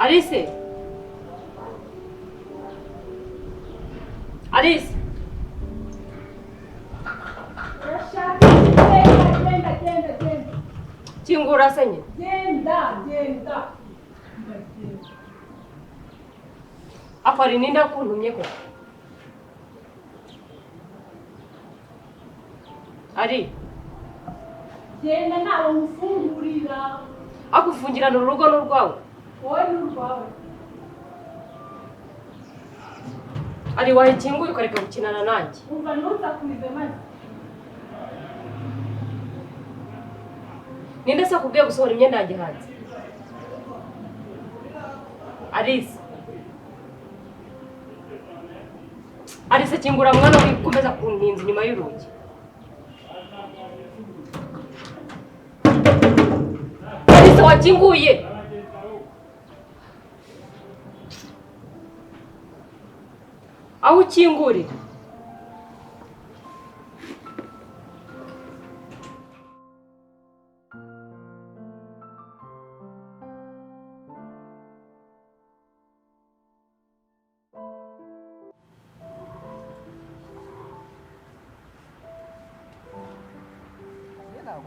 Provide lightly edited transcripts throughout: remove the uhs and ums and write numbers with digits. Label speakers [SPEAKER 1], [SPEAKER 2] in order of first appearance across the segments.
[SPEAKER 1] Alice. Alice.
[SPEAKER 2] Genda.
[SPEAKER 1] Kingura senye.
[SPEAKER 2] Genda.
[SPEAKER 1] Afari ninda kuntumye ko. Ari.
[SPEAKER 2] Genda nawe mufungurira.
[SPEAKER 1] Akufungira n'urugo n'urwawe.
[SPEAKER 2] Wowe n'urwawe.
[SPEAKER 1] Ari wayikinguye ukareka gukinana nanjye.
[SPEAKER 2] Umva nuza kuize maze.
[SPEAKER 1] Ninde se akubwiye gusohora imyenda yanjye hanze? Alice kingura mwana wikomeza kuntinza inyuma y'urugi. Alice wakinguye. Aho ukingurira.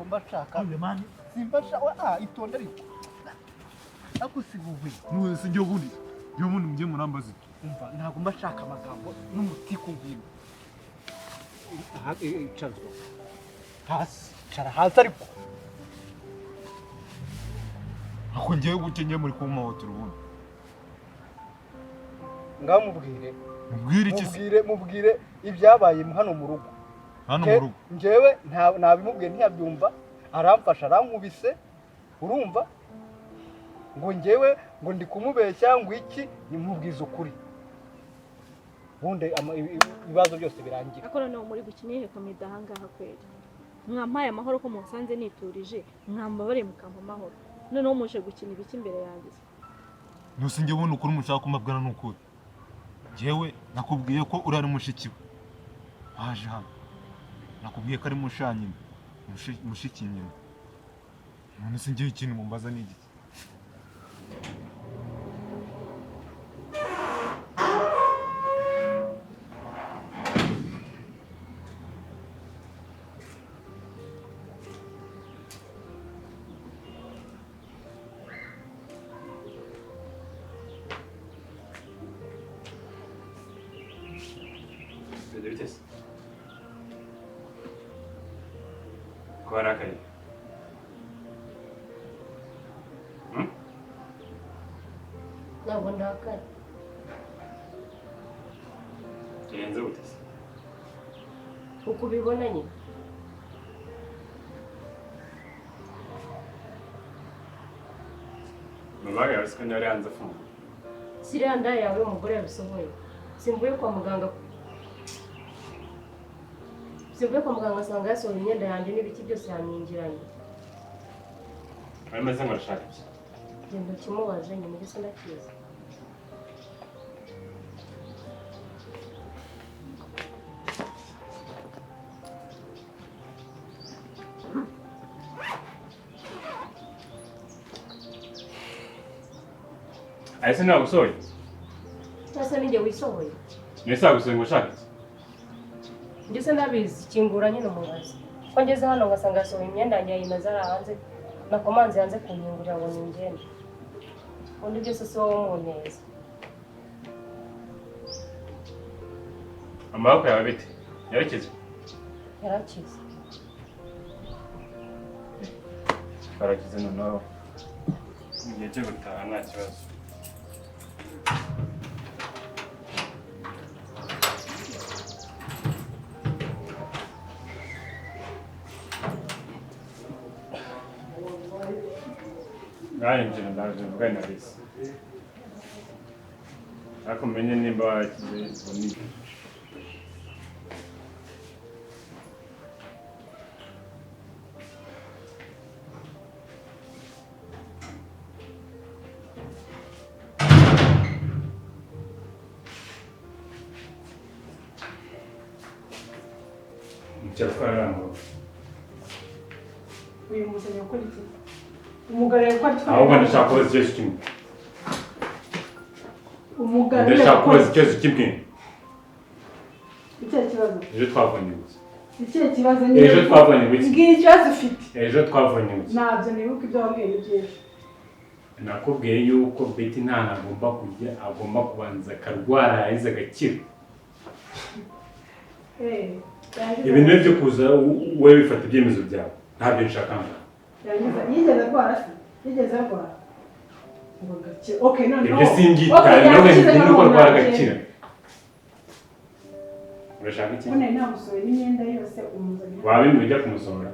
[SPEAKER 3] Mbashaka mani simbashaka itonde ariko akusibuwe
[SPEAKER 4] nuwese njye bundi mujye murambaza
[SPEAKER 3] umva ntago mbashaka amagambo n'umutiko ngino aha icazwa hasi cara hasi ariko
[SPEAKER 4] ako ngiye gukenye muri ku mahoteli ubundi
[SPEAKER 3] ngamubwire
[SPEAKER 4] iki
[SPEAKER 3] mubwire ibyabaye hano mu rugo njyewe ntabimubwiye ntiyabyumva aramfasha arankubise urumva ngo njyewe ngo ndi kumubeshya ngo iki nimubwiza ukuri bunde ibibazo byose birangira
[SPEAKER 5] akora no muri gukiniye komida hangaha kwera mwampaye amahoro ko musanze niturije mwambabare mukampa amahoro noneho muje gukina ibiki imbere yanjye
[SPEAKER 4] nusinge ubona ukuri mushaka kumabwana n'ukuri njyewe nakubwiye ko urari mushikiwe waje hano nakubwiye ko ari mushanyine mushiki nyine none singiye ikintu mumbaza n'iki
[SPEAKER 6] Kuarakaye.
[SPEAKER 1] Ntabwo ndakara.
[SPEAKER 6] Yenze gutese.
[SPEAKER 1] Uko ubibona nyine.
[SPEAKER 6] Mama yawe sikandi yari hanze afunga.
[SPEAKER 1] Siriya nda yawe umugore yabisohoye. Simvuye kwa muganga. Simvuye kwa muganga asanga yasohoye imyenda yanjye n'ibiki byose yanyingiranye.
[SPEAKER 6] Aramaze ngo arashaka iki?
[SPEAKER 1] Genda kimubaze nyine gisa ndakiza.
[SPEAKER 6] Ese ntabwo usohoye?
[SPEAKER 1] Ese ninjye wisohoye.
[SPEAKER 6] Nese agusohoye ngo ushaka iki?
[SPEAKER 1] Njye se ndabizi kingura nyine umubazi. Ko ngeze hano ngasanga yasohoye imyenda yanjye yayimeze ari hanze. Nakomanze hanze kunyungurira ngo ningende. Undi byose si wowe umuneza.
[SPEAKER 6] Amaboko yawe bite? Yarakize?
[SPEAKER 1] Yarakize.
[SPEAKER 6] Barakize noneho. Ngiye cyo gutaha nta kibazo. Ngahinjira ndaje mvugana na Alice. Ariko menye nimba wakize boni. Mchafara
[SPEAKER 1] uyu muzanye ukora iki? Umugore yakora
[SPEAKER 6] ahubwo ndashaka kubaza ikibazo kimwe.
[SPEAKER 2] umugabo
[SPEAKER 6] ndashaka kubaza ikibazo kimwe.
[SPEAKER 2] icyo kibazo
[SPEAKER 6] Ejo twavanye gusa.
[SPEAKER 2] icyo kibazo
[SPEAKER 6] Ejo twavanye gusa.
[SPEAKER 2] ngira ikibazo ufite
[SPEAKER 6] Ejo twavanye gusa.
[SPEAKER 2] ntabyo nibuka ibyo wabwiye byinshi
[SPEAKER 6] Nakubwiye yuko Betty nta agomba kujya, agomba kubanza akarwara yahise agakira. Ibintu byo kuza wowe bifata ibyemezo byawe ntabyo nshaka ngo.
[SPEAKER 2] yigeze arwara se yigeze arwara ngo gakira okay none
[SPEAKER 6] Ibyo singitanye nawe nuko arwara agakira. Urashaka iki?
[SPEAKER 2] none namusohoye n'imyenda yose umuzanira
[SPEAKER 6] Wabimwe ujya kumusohora.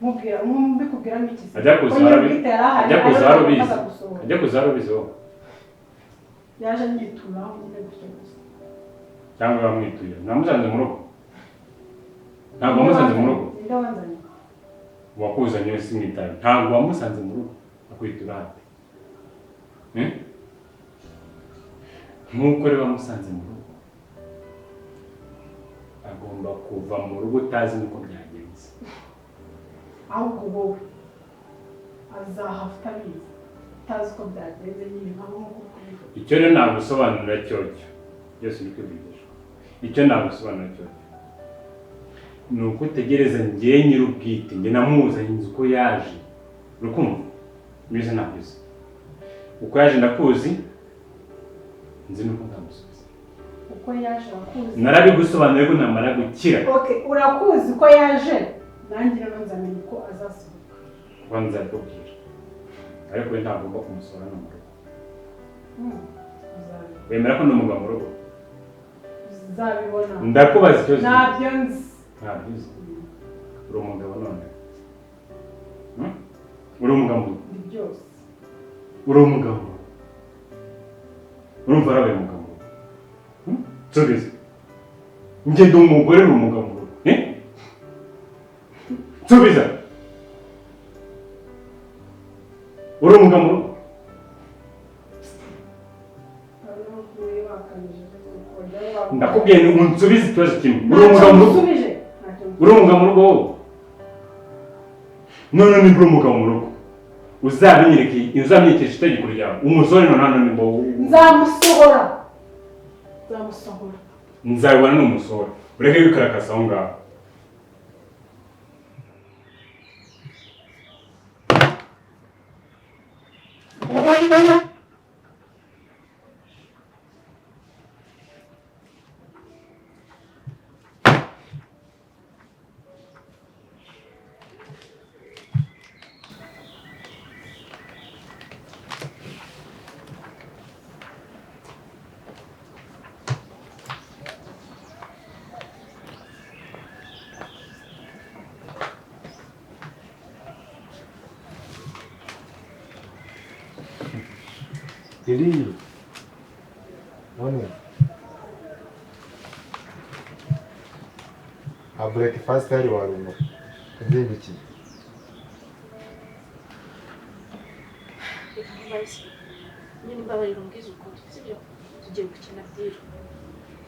[SPEAKER 2] mubwira mbikubwira n'iki se
[SPEAKER 6] Ajya kuzara bizi. Ajya kuzara bizi wowe.
[SPEAKER 2] yaje nyituraho nyine gutyo gusa
[SPEAKER 6] Cyangwa bamwituye. Namusanze mu rugo. Ntabwo wamusanze mu rugo.
[SPEAKER 2] ninde wanzanye
[SPEAKER 6] Wakuzanye wese mwitaye. Ntabwo wamusanze mu rugo. Akwitura hafi. Nkuko rero wamusanze mu rugo. Agomba kuva mu rugo utazi nuko byagenze.
[SPEAKER 2] ahubwo wowe azahafta bizi utazi uko byagenze nyine nk'aho nk'uko kubivuga
[SPEAKER 6] Icyo rero nagusobanurira cyocyo. Byose ni kwibigishwa. Icyo nagusobanurira cyocyo. Ni uko utegereza njye nyir'ubwite, njye namuzanye nzi uko yaje. Urukumva? Mbize ntabyize. Uko yaje ndakuzi, nzi nuko ndamusubiza.
[SPEAKER 2] uko yaje wakuzi
[SPEAKER 6] Narabigusobanuriye ko namara gukira.
[SPEAKER 2] okay urakuzi uko yaje nanjye rero nzamenya uko azasubiza
[SPEAKER 6] Kuba nzabikubwira. Ariko we ntagomba kumusohora no mu rugo. Wemera ko ndi umugabo mu rugo?
[SPEAKER 2] uzabibona
[SPEAKER 6] Ndakubaza ikibazo.
[SPEAKER 2] ntabyo nzi
[SPEAKER 6] Ntabyo uzi. Uri umugabo none. Uri umugabo mu rugo.
[SPEAKER 2] ni byose
[SPEAKER 6] Uri umugabo. Urumva arabaye umugabo. Nsubiza. Njye ndi umugore uri umugabo mu rugo. Nsubiza. Uri umugabo mu rugo. Ndakubwiye ngo nsubize ikibazo kimwe. Uri umugabo mu rugo. Uri umugabo mu rugo wowe. None ni uri umugabo mu rugo. Uzamenyekesha itegeko ryawe. Umusore none hano ni mbo.
[SPEAKER 2] nzamusohora
[SPEAKER 6] Nzabibona ni umusore. Ureke wikarakasa aho ngaho.
[SPEAKER 4] Iri none a breakfast yari waruma nzindukiye
[SPEAKER 5] nyine mbabarira umbwiza ukuri sibyo tugiye gukina byiro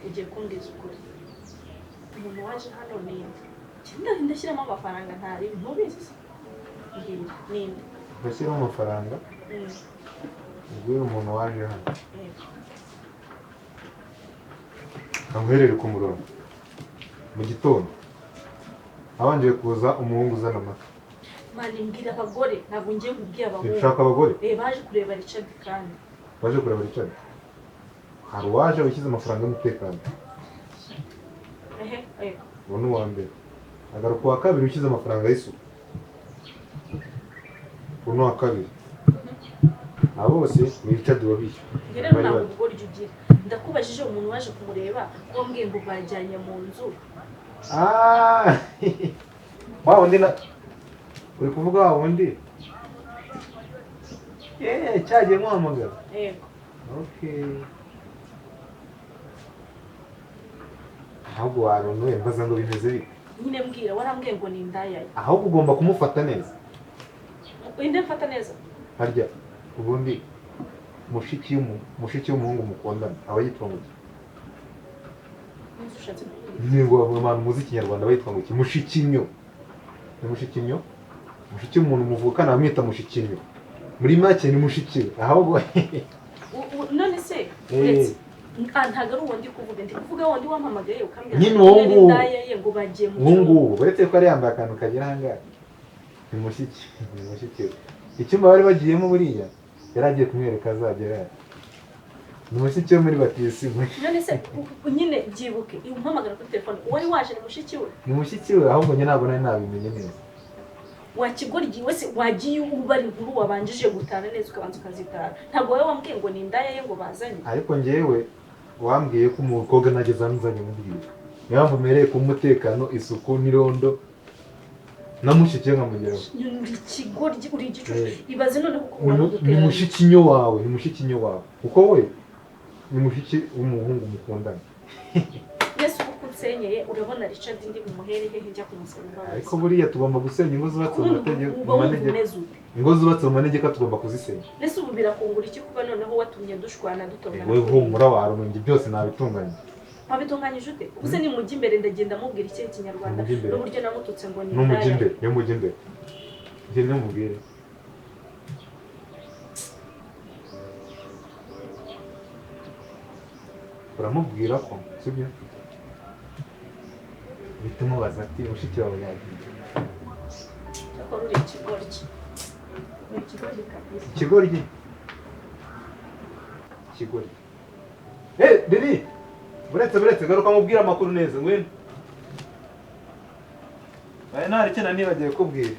[SPEAKER 5] ugiye kumbwiza ukuri umuntu waje hano ninde ndashyiramo amafaranga ntari ntubizi se mbwira ninde
[SPEAKER 4] ugashyiramo amafaranga ubwira umuntu waje hano amuherere ku murongo mu gitondo habanje kuza umuhungu uzana amata
[SPEAKER 5] mani mbwira abagore ntabwo ngiye kubwira abahungu
[SPEAKER 4] ushaka abagore
[SPEAKER 5] baje kureba Richard kandi
[SPEAKER 4] baje kureba Richard hari uwaje wishyize amafaranga y'umutekano uwo ni uwa mbere agaruka uwa kabiri ushyize amafaranga y'isuku uwo ni uwa kabiri abo bose ni Richard wabishyuye
[SPEAKER 5] rero ntabwo ubwo uryo ugira ndakubajije umuntu waje kumureba wambwiye ngo bajyanye mu nzu
[SPEAKER 4] wa wundi na uri kuvuga wa wundi cyagiye muhamagara
[SPEAKER 5] yego
[SPEAKER 4] ahubwo warunuye mbaza ngo bimeze bite
[SPEAKER 5] nyine mbwira warambwiye ngo ni indaya
[SPEAKER 4] ahubwo ugomba kumufata neza
[SPEAKER 5] inde mfata neza
[SPEAKER 4] harya ubundi mushiki w'umuhungu mukundana aba yitwa ngo ngo abantu muzi ikinyarwanda bayitwa ngo mushikinyo ni mushikinyo mushiki w'umuntu muvukana bamwita mushikinyo muri make ni mushiki ahubwo
[SPEAKER 5] none se se uretse ntabwo ari uwo ndi kuvuga ndi kuvuga wundi wampamagaye ukambwira
[SPEAKER 7] nyine uwo nguwo
[SPEAKER 5] ngo bagiye mu
[SPEAKER 7] uwo nguwo uretse ko ari yambaye akantu kagera ahangaha ni mushiki we icyumba bari bagiyemo buriya yari agiye kumwereka azagera ni mushiki we muri batisimu
[SPEAKER 5] none se nyine byibuke umpamagara kuri telefone uwari waje ni mushiki we
[SPEAKER 7] ni mushiki we ahubwo njye ntabwo nari nabimenye neza
[SPEAKER 5] wakigoryi wese wagiye ubara inkuru wabanjije gutana neza ukabanza ukazitara ntabwo wowe wambwiye ngo ni indaya ye ngo bazanye
[SPEAKER 7] ariko njyewe wambwiye ko umukobwa nageze amuzanye mubwira niyo mpamvu mpereye ku mutekano isuku n'irondo namushiki we nkamugeraho
[SPEAKER 5] uri ikigoryi uri igicucu ibaze none kuko
[SPEAKER 7] ni mushikinyo wawe ni mushikinyo wawe kuko we ni mushiki w'umuhungu mukundana
[SPEAKER 5] yesu kuko unsenyeye urabona Richard ndi bumuhere hehe njya kumusaba imbabazi
[SPEAKER 7] ariko buriya tugomba gusenya ingo zubatse mu mategeko ingo zubatse mu manegeka tugomba kuzisenya
[SPEAKER 5] ese ubu birakungura iki kuba noneho watumye dushwana dutongana
[SPEAKER 7] we humura warumenye byose nabitunganya
[SPEAKER 5] wabitunganyije ute ubuse ni mujya imbere ndagenda mubwira icyo kinyarwanda n'uburyo namututse ngo ni
[SPEAKER 7] n'umujya imbere yo mujya imbere ngende mubwire uramubwira ko sibyo bituma baza ati mushiki wawe yagiye
[SPEAKER 5] akora uri ikigoryi uri ikigoryi kabisa
[SPEAKER 7] ikigoryi Deni buretse garuka mubwira amakuru neza ngwino nta rikena nibagiwe kubwira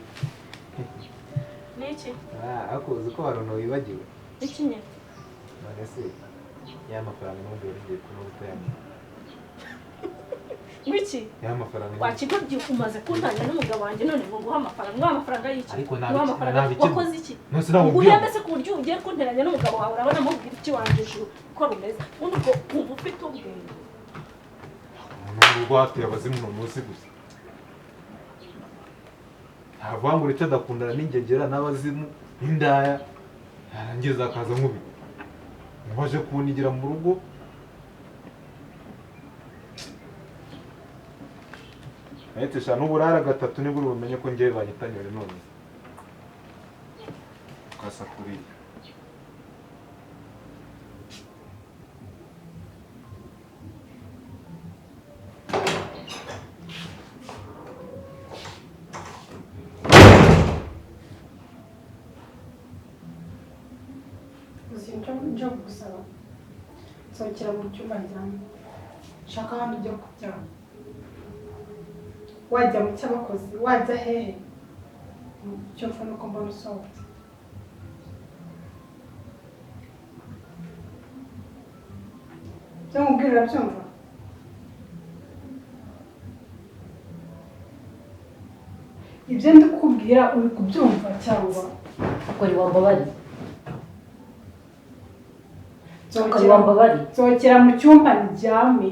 [SPEAKER 5] niki
[SPEAKER 7] ariko uzi ko hari umuntu wibagiwe
[SPEAKER 5] iki nye
[SPEAKER 7] none se ya mafaranga n'ubundi warigiye kunutayamo
[SPEAKER 5] wiki
[SPEAKER 7] ya mafaranga
[SPEAKER 5] wakigoryi umaze kuntanya n'umugabo wanjye none ngo nguha amafaranga y'iki
[SPEAKER 7] ariko
[SPEAKER 5] wakoze iki uhembe se ku buryo ugiye kunteranya n'umugabo wawe urabona mubwira iki wanjije uko rumeze ubundi ubwo wumva ufite ubwenge
[SPEAKER 7] umuntu rwateye abazimu ni umunsi gusa ntavuga ngo uretse adakundana n'ingegera n'abazimu n'indaya yarangiza akaza nk'ubi waje kunigira mu rugo ahetse eshanu uburara gatatu nibwo ubumenye ko ngewe banyitanyure none ukasa kuriya
[SPEAKER 2] njya gusaba nsohokera mu cyumba njyamo nshaka ahandi ujya kuryama wajya mu cy'abakozi wajya hehe icyo mfa nuko mbona usohotse byo mubwira urabyumva ibyo ndi kukubwira uri kubyumva cyangwa
[SPEAKER 1] ukora iwambabari
[SPEAKER 2] nsohokera mu cyumba ndyame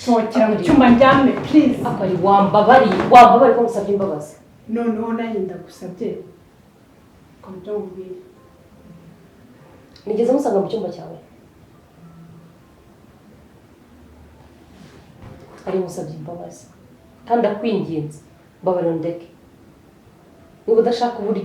[SPEAKER 2] sohokera mu cyumba ndyame please
[SPEAKER 1] akari wambabari ko ngusabye imbabazi
[SPEAKER 2] noneho nanjye ndagusabye ko byo mubwira
[SPEAKER 1] nigeze musanga mu cyumba cyawe ari musabye imbabazi kandi akwinginze mbabarira ndeke niba udashaka uburi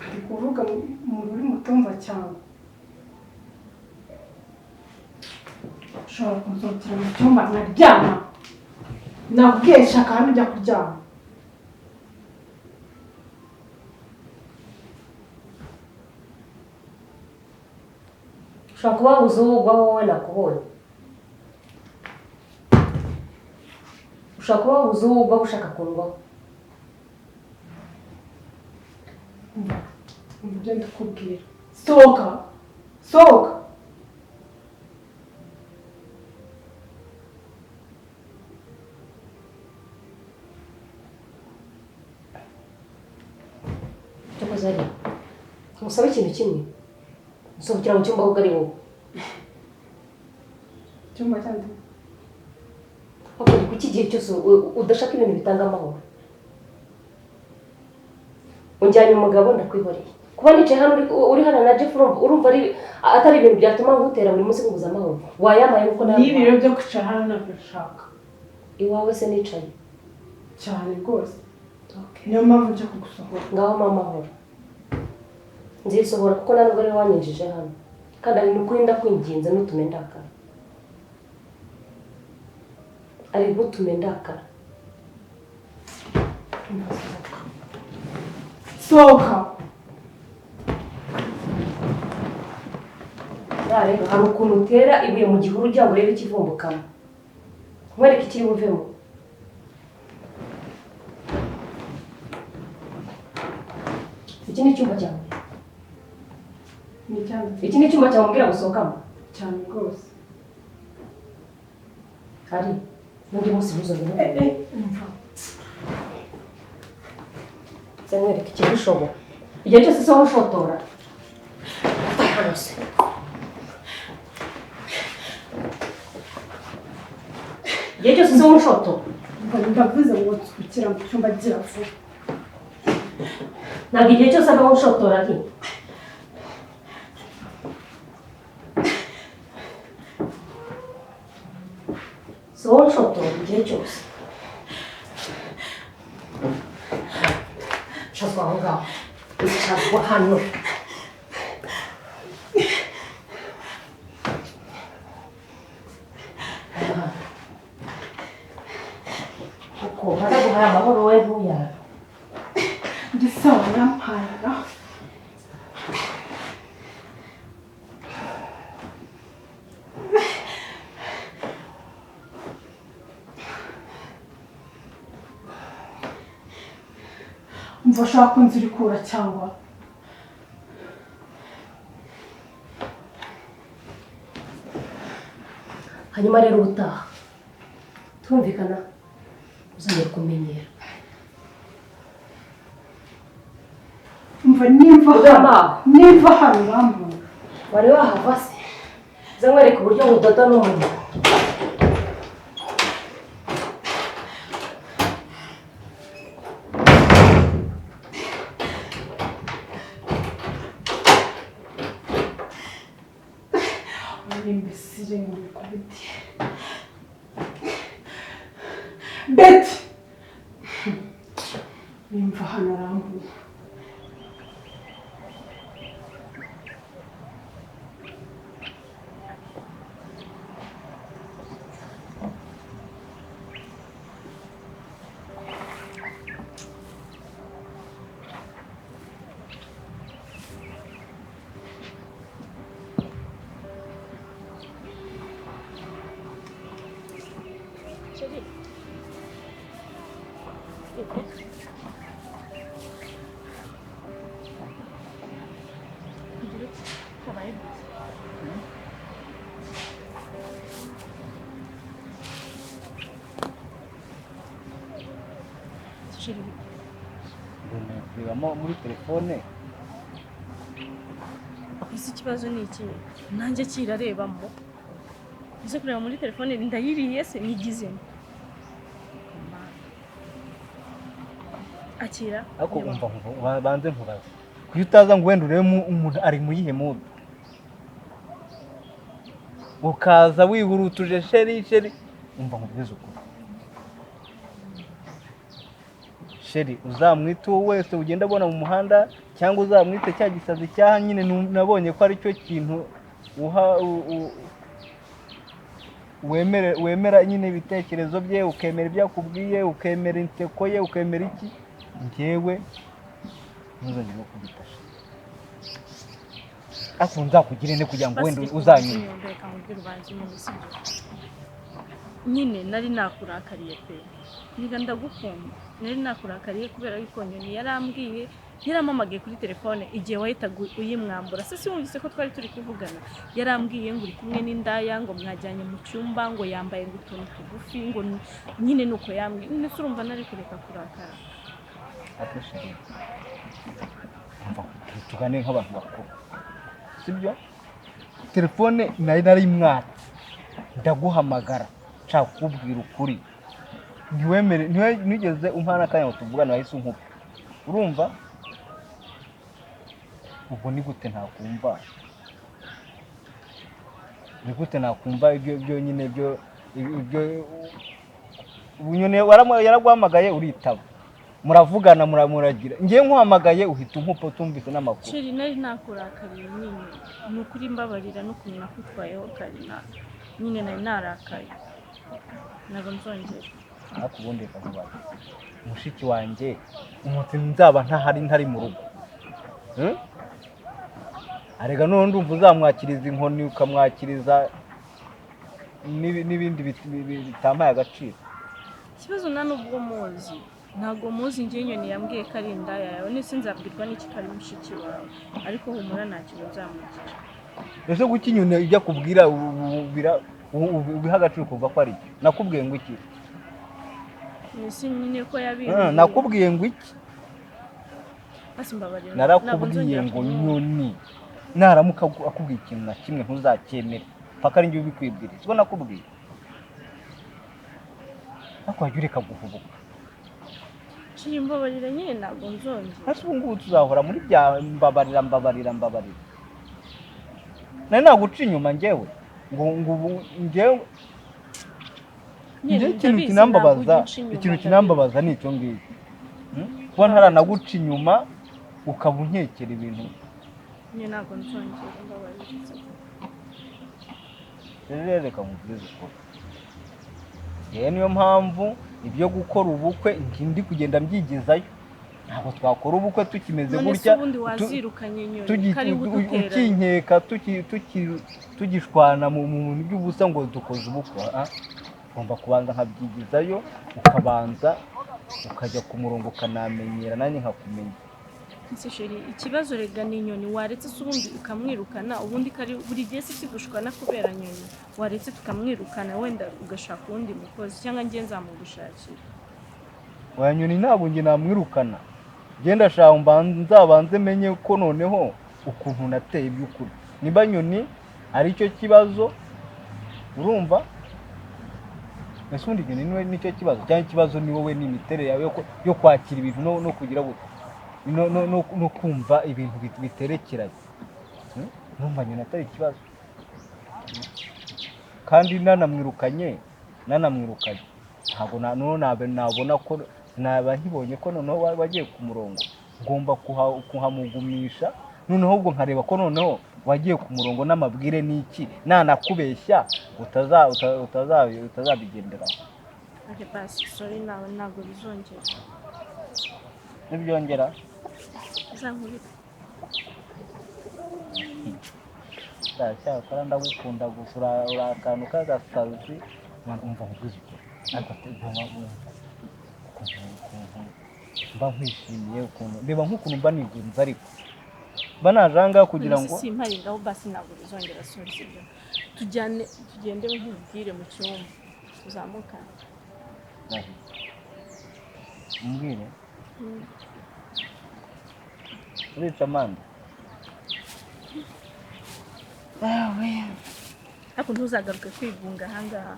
[SPEAKER 2] ndi kuvuga mu rurimi utumva cyane ushobora kunsohokera mu cyumba nkaryama nabwiye shaka hano ujya kuryama
[SPEAKER 1] ushobora kuba wabuze uwo ugwaho wowe nakubonye ushobora kuba wabuze uwo ugwaho ushaka kundwaho
[SPEAKER 2] ibyo ndikubwira sohoka sohoka
[SPEAKER 1] cyakoze ari ngusabe ikintu kimwe usohokera mu cyumba ahubwo ari wowe
[SPEAKER 2] icyumba cyandi
[SPEAKER 1] hakora kuki igihe cyose udashaka ibintu bitanga amahoro unjyanye umugabo ndakwihoreye kuba nicaye hano uri hano na Jeff urumva ari atari ibintu byatuma nkutera buri munsi kubuza amahoro wayamaye uko nawe
[SPEAKER 2] n'ibiro byo kwicara hano nabyo nshaka
[SPEAKER 1] iwawe se nicaye
[SPEAKER 2] cyane rwose niyo mpamvu nje kugusohora
[SPEAKER 1] ngaho mama amahoro nzisohora kuko ntabwo ari wanyinjije hano kandi ari n'ukuri ndakwinginze n'utume ndakara ari n'utume ndakara
[SPEAKER 2] sohoka
[SPEAKER 1] rero hari ukuntu utera ibuye mu gihuru ujya ngo urebe ikivumbukamo nkwereke ikiri buvemo iki ni icyumba cyawe iki ni icyumba cyawe mbwira gusohokamo
[SPEAKER 2] cyane rwose
[SPEAKER 1] hari n'undi munsi ntuzongere nkwereke ikiri ushoboye igihe cyose se wowe ushotora hano se igihe cyose se wowe ushotora
[SPEAKER 2] ndavuze ngo twikira mu cyumba girafu
[SPEAKER 1] ntabwo igihe cyose aba ushotora ari si wowe ushotora igihe cyose shazwa aho ngaho shazwa hano uko baraguhaye amahoro we ntuyara
[SPEAKER 2] ndi sawa yampayira umva ushaka kunzirikura cyangwa
[SPEAKER 1] hanyuma rero ubutaha tumvikana uzajya kumenyera
[SPEAKER 2] umva nimva hano urambona
[SPEAKER 1] wari wahava se uze nkwereke uburyo budoda n'umuriro
[SPEAKER 2] imbesire muri kubiti Betty nimva hano urambona
[SPEAKER 3] kurebamo muri telefone
[SPEAKER 5] ese ikibazo ni iki nanjye kirarebamo ese kureba muri telefone ndayiriye se nigizemo akira
[SPEAKER 3] ariko umva banze nkubaze kuyo utaza ngo wenda urebe umuntu ari mu yihe mudu ukaza wihurutuje sheri umva nkubwize ukuri sheri uzamwite uwo wese ugenda abona mu muhanda cyangwa uzamwite cya gisazi cyaha nyine nabonye ko ari cyo kintu uha wemera nyine ibitekerezo bye ukemera ibyo akubwiye ukemera inseko ye ukemera iki njyewe ntuzongere no kugitasha ariko nzakugire ne kugira ngo wenda uzanyure
[SPEAKER 5] nyine nari nakurakariye pe niga ndagukunda nari nakurakariye kubera yuko nyoni yarambwiye yaramamagaye kuri telefone igihe wahitaga uyimwambura se wumvise ko twari turi kuvugana yarambwiye ngo uri kumwe n'indaya ngo mwajyanye mu cyumba ngo yambaye ngo utuntu tugufi ngo nyine nuko yambwiye none se urumva nari kureka kurakara
[SPEAKER 3] tugane nk'abantu bakuru sibyo telefone nari mwatse ndaguhamagara nshaka kukubwira ukuri ntigeze umpana akanya ngo tuvugane wahise unkupa urumva ubwo ni gute ntakumva ibyo nyine ibyo nyine yaraguhamagaye uritaba muravugana muragira ngiye nkuhamagaye uhita umpupa tumvise n'amakuru
[SPEAKER 5] Sheri nari nakurakariye nyine ni ukuri mbabarira no kumenya kwitwayeho Karina nyine nari narakaye ntabwo nzongera
[SPEAKER 3] ariko ubundi kavuga mushiki wanjye umunsi nzaba ntari mu rugo arega none ndumva uzamwakiriza inkoni ukamwakiriza n'ibindi bitampaye agaciro
[SPEAKER 5] ikibazo nta n'ubwo muzi ntabwo muzi ngiye inyoni yambwiye ko ari indaya yawe nese nzabwirwa n'iki kari mushiki wawe ariko humura nta kintu nzamugira
[SPEAKER 3] ese guki inyoni ijya kubwira ubiha agaciro kuva ko ari nakubwiye ngo iki
[SPEAKER 5] nese nyine ko yabimbwiye
[SPEAKER 3] nakubwiye ngo iki
[SPEAKER 5] asimbabarira
[SPEAKER 3] narakubwiye ngo nyoni naramuka akubwiye ikintu na kimwe ntuzacyemere paka ari njye ubikwibwira siko nakubwiye ariko wajya ureka guhubuka
[SPEAKER 5] Sheri mbabarira nyine ntabwo nzongera
[SPEAKER 3] hasi ubu ngubu tuzahora muri bya mbabarira nari naguca inyuma njyewe ngo njyewe ikintu kinambabaza ni icyo ngicyo kuba ntaranaguca inyuma ukaba unkekera ibintu
[SPEAKER 5] nyine ntabwo nzongera mbabarira
[SPEAKER 3] rero reka mubwize ukuri yewe niyo mpamvu ibyo gukora ubukwe ndi kugenda mbyigizayo ntabwo twakora ubukwe tukimeze gutya ukinkeka tugishwana mu bintu by'ubusa ngo dukoze ubukwe ugomba kubanza nkabyigizayo ukabanza ukajya ku murongo ukanamenyera nanjye nkakumenya
[SPEAKER 5] Sheri ikibazo rega ni inyoni waretse se ubundi ukamwirukana ubundi kari buri gihe si kigushwana kubera nyoni waretse tukamwirukana wenda ugashaka uwundi mukozi cyangwa ngiye nzamugushakira
[SPEAKER 3] oya nyoni ntabwo nge namwirukana genda shaka nzabanze menye ko noneho ukuntu nateye by'ukuri niba nyoni ari cyo kibazo urumva ese ubundi nyoni nicyo kibazo cyangwa ikibazo ni wowe n'imiterere yawe yo kwakira ibintu no kugira gutya no kumva ibintu biterekeranye numva nyine atari ikibazo kandi nanamwirukanye ntabwo nabona ko naba nkibonye ko noneho wagiye ku murongo ngomba kuhamugumisha noneho ubwo nkareba ko noneho wagiye ku murongo n'amabwire n'iki nanakubeshya utazabigenderaho
[SPEAKER 5] basi sorry nawe ntabwo bizongera
[SPEAKER 3] nibyongera
[SPEAKER 5] zankubita
[SPEAKER 3] cyakora ndagukunda gusa uri akantu k'agasazi umva nkubwize ukuri ariko mba nkwishimiye ukuntu reba nk'ukuntu mba nigunze ariko mba naje aha ngaha kugira ngo
[SPEAKER 5] simparingaho basi ntabwo bizongera sori sibyo tugende nkubwire mu cyumba uzamukane
[SPEAKER 3] umbwire urica amande
[SPEAKER 5] ariko ntuzagaruke kwigunga aha ngaha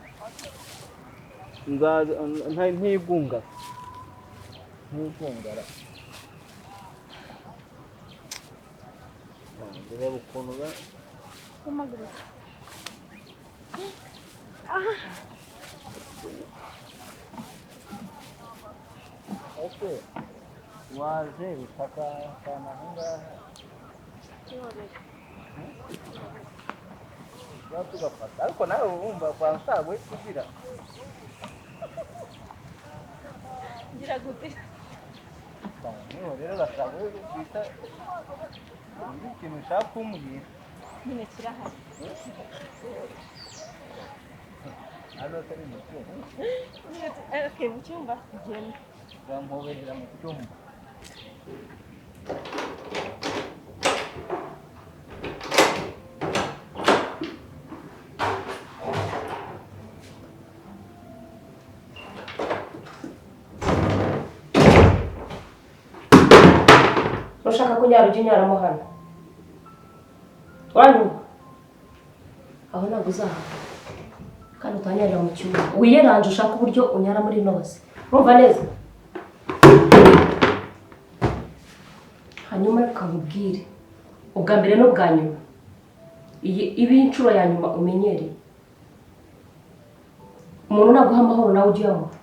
[SPEAKER 3] ntigungara reba ukuntu
[SPEAKER 5] umagurutse
[SPEAKER 3] ese waje bitaka cyane aha ngaha tugafata ariko nawe wumva kwa nsagwe kugira
[SPEAKER 5] ngira gute
[SPEAKER 3] niho rero urasanga bita ikintu ushaka kumbwira
[SPEAKER 5] nyine kirahari
[SPEAKER 3] hano atari mu cyumba
[SPEAKER 5] mu cyumba tugenda
[SPEAKER 3] bamuhobera mu cyumba
[SPEAKER 1] ushaka kunyara ujya unyaramo hano uranyumva aho ntabwo uzahava kandi utanyarira mu cyumba wiyeranje ushaka uburyo unyara muri nose urumva neza hanyuma ukamubwire ubwa mbere n'ubwa nyuma ibi inshuro ya nyuma umenyereye umuntu naguha amahoro nawe ujye uyamuha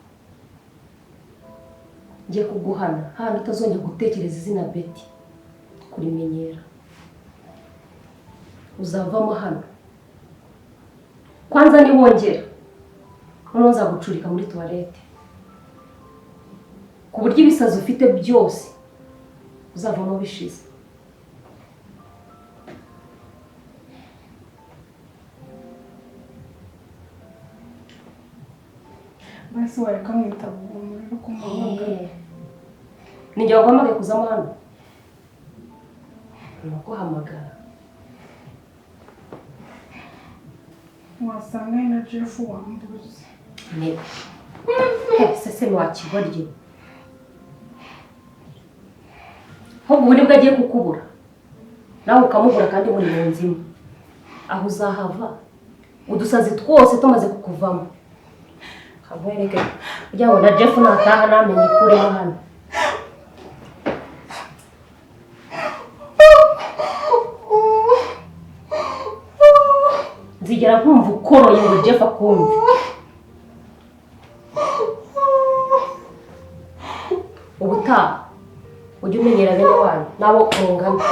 [SPEAKER 1] ngiye kuguhana hano utazongera gutekereza izina Betty kurimenyera uzavamo hano kwanza niwongera noneho nzagucurika muri toilette ku buryo ibisazi ufite byose uzavamo bishize.
[SPEAKER 2] basi wareka mwitaba umuntu uri kumuhamagara.
[SPEAKER 1] Ninjye waguhamagaye kuzamo hano naguhamagara
[SPEAKER 2] wasanga ari na Jeff wambuze.
[SPEAKER 1] Sese ntiwakigorye ahubwo ubundi bwo agiye kukubura nawe ukamubura kandi muri mu nzima aho uzahava udusazi twose tumaze kukuvamo kabwereke kugira ngo na Jeff nataha namenye kuremo hano. Nzigera nkumva ukoroye ngo Jeff akumve. Ubutaha ujye umenyera bene wanyu nabo mungana.